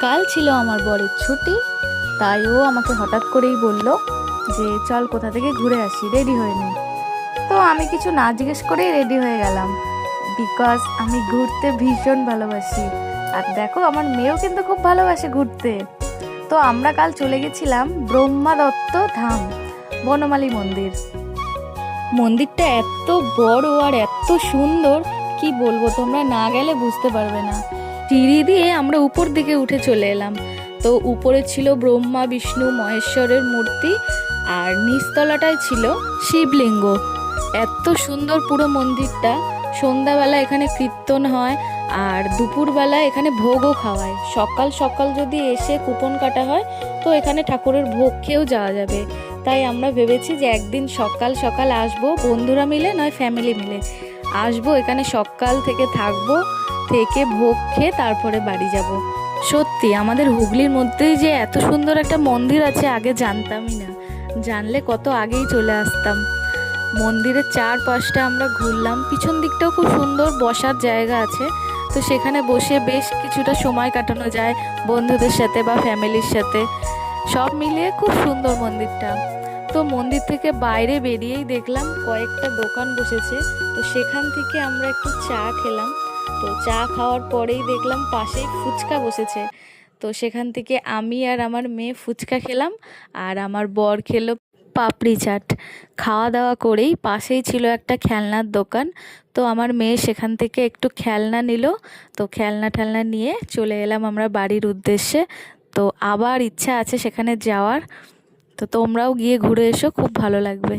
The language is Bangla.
কাল ছিল আমার বরের ছুটি, তাই ও আমাকে হঠাৎ করেই বলল যে চল কোথা থেকে ঘুরে আসি, রেডি হয়ে নে। তো আমি কিছু না জিজ্ঞেস করেই রেডি হয়ে গেলাম, বিকজ আমি ঘুরতে ভীষণ ভালোবাসি। আর দেখো আমার মেয়েও কিন্তু খুব ভালোবাসে ঘুরতে। তো আমরা কাল চলে গেছিলাম ব্রহ্মাদত্ত ধাম, বনমালী মন্দির। মন্দিরটা এত বড় আর এত সুন্দর, কি বলবো, তোমরা না গেলে বুঝতে পারবে না। সিঁড়ি দিয়ে আমরা উপর দিকে উঠে চলে এলাম। তো উপরে ছিল ব্রহ্মা বিষ্ণু মহেশ্বরের মূর্তি, আর নিচতলাটায় ছিল শিবলিঙ্গ। এত সুন্দর পুরো মন্দিরটা। সন্ধ্যাবেলা এখানে কীর্তন হয়, আর দুপুরবেলা এখানে ভোগও খাওয়ায়। সকাল সকাল যদি এসে কুপন কাটা হয় তো এখানে ঠাকুরের ভোগ খেয়েও যাওয়া যাবে। তাই আমরা ভেবেছি যে একদিন সকাল সকাল আসবো, বন্ধুরা মিলে নয় ফ্যামিলি মিলে আসবো, এখানে সকাল থেকে থাকবো, থেকে ভোগ খেয়ে তারপরে বাড়ি যাব। সত্যি আমাদের হুগলির মধ্যেই যে এত সুন্দর একটা মন্দির আছে আগে জানতামই না, জানলে কত আগেই চলে আসতাম। মন্দিরের চারপাশটা আমরা ঘুরলাম, পিছন দিকটাও খুব সুন্দর বসার জায়গা আছে। তো সেখানে বসে বেশ কিছুটা সময় কাটানো যায় বন্ধুদের সাথে বা ফ্যামিলির সাথে, সব মিলিয়ে খুব সুন্দর মন্দিরটা। তো মন্দির থেকে বাইরে বেরিয়েই দেখলাম কয়েকটা দোকান বসেছে, তো সেখান থেকে আমরা একটু চা খেলাম। তো চা খাওয়ার পরেই দেখলাম পাশেই ফুচকা বসেছে। তো সেখান থেকে আমি আর আমার মেয়ে ফুচকা খেলাম, আর আমার বর খেলো পাপড়ি চাট। খাওয়া দাওয়া করেই পাশেই ছিল একটা খেলনার দোকান। তো আমার মেয়ে সেখান থেকে একটু খেলনা নিল। তো খেলনা টেলনা নিয়ে চলে এলাম আমরা বাড়ির উদ্দেশ্যে। তো আবার ইচ্ছা আছে সেখানে যাওয়ার। তো তোমরাও গিয়ে ঘুরে এসো, খুব ভালো লাগবে।